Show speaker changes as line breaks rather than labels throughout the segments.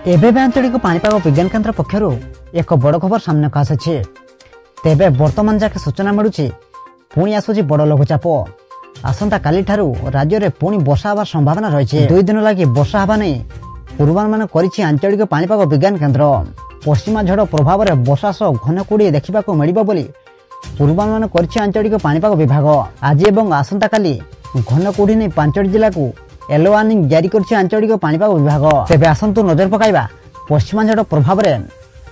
एबे आंचलिक पाणीपाग विज्ञान केन्द्र पक्षर एक बड़ खबर सामने को आसी। तेबे वर्तमान जाके सूचना मिलूची पुणी आसूची बड़ लघुचाप। आसंता काली ठारू राज्य में पुणी वर्षा होवार संभावना रही। 2 दिन लगी वर्षा होगा नहीं पूर्वानुमान करिछि आंचलिक पाणीपाग विज्ञान केन्द्र। पश्चिमा झड़ प्रभाव में वर्षा सह घन कुड़ी देखा मिलिब बोली पूर्वानुमान करिछि आंचलिक पाणीपाग विभाग। आज एवं आसंता काली घन कुड़ी नहीं 5टी जिला को येलो वार्निंग जारी करछि आंचलिक पाणीपाग विभाग। तेबे आसंतु नजर पकाइबा पश्चिमा झड़ प्रभाव में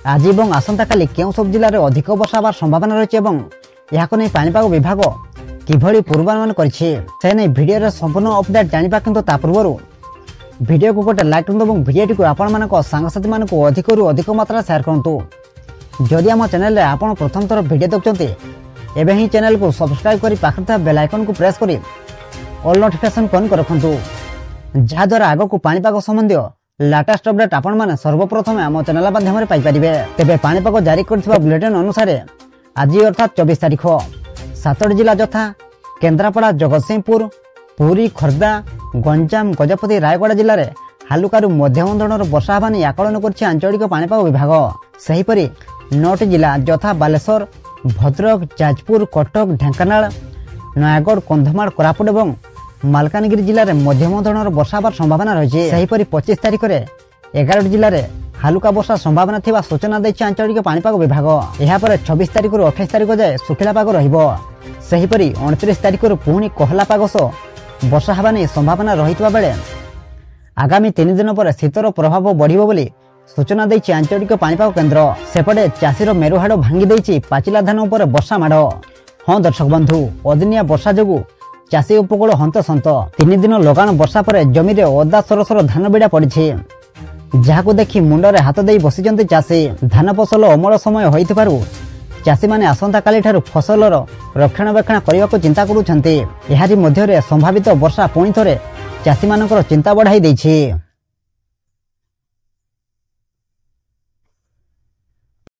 आज एवं आसंता काली केउ सब जिले में अधिक वर्षा होवार संभावना रही एवं याको नै पाणीपाग विभाग किभଳି पूर्वानुमान करिछि से नै भिडियो रे संपूर्ण अपडेट जानिबा। किंतु ता पूर्व भिडियो को गोटे लाइक करंतु और भिडियो को आपण मानको सांगसाथी मानको अधिकरु अधिक मात्रा शेयर करंतु। जदि आम चैनल रे आपण प्रथम थर भिडियो देखुछन्ते एबे ही चैनल को सब्सक्राइब करी पाखरे था बेल आइकन को प्रेस करी ऑल नोटिफिकेशन ऑन कर रखंतु, जहा द्वारा आगो को पाणीपाग संबंधी लेटेस्ट अपडेट आपण माने सर्वप्रथम आम चैनल माध्यम रे पाई परिबे। तेबे पाणीपाग जारी करथिबा बुलेटिन अनुसार आज अर्थात 24 तारिख 7 जिला यथा केन्द्रापड़ा, जगतसिंहपुर, पुरी, खर्दा, गंजाम, गजपति, रायगड़ा जिले में हालुकारु मध्यम धरणर वर्षा होगा नहीं आकलन कर आंचलिक पाणीपाग विभाग। सेहीपरि 9टी जिला यथा बालेश्वर, भद्रक, जाजपुर, कटक, ढेंकानाल, नयागढ़, कंधमाल, कोरापुट और मालकानगिरी जिले में मध्यम धरणर वर्षा होवार संभावना रही। सेहीपरि 25 तारिख में 11 जिले में हालुका वर्षा संभावना थिबा सूचना दैछि आंचलिक पाणीपाग विभाग। एहा पर 26 तारिख रु 28 तारिख जाए सुखिला पाग रहिबो। सेहीपरि 29 तारिख रु पुणी कोहला पाग सह वर्षा होगा नहीं संभावना रहितबा बेले आगामी 3 दिन पर शीतर प्रभाव बढ़िबो बोली सूचना दैछि आंचलिक पाणीपाग केन्द्र। सेपटे चाषीर मेरुहाड़ भांगी दैछि पाचिला धान उपर वर्षा माड़। हाँ दर्शक बंधु, अदिनिया वर्षा जोगु चाषी उपकूल हंतसंत। 3 दिन लगान वर्षा पर जमी रे ओदा सरसर धान बिड़ा पड़ी जहां देखि मुंडरे हाथ दे बसिचंती चाषी। धान फसल अमल समय होइथिबारु चाषी माने आसंता काली ठारू फसलर रक्षणाबेक्षण करने को चिंता करुछंती। एहारी मध्यरे संभावित वर्षा पुणी थरे चाषी मानकर चिंता बढ़ाई दैछि।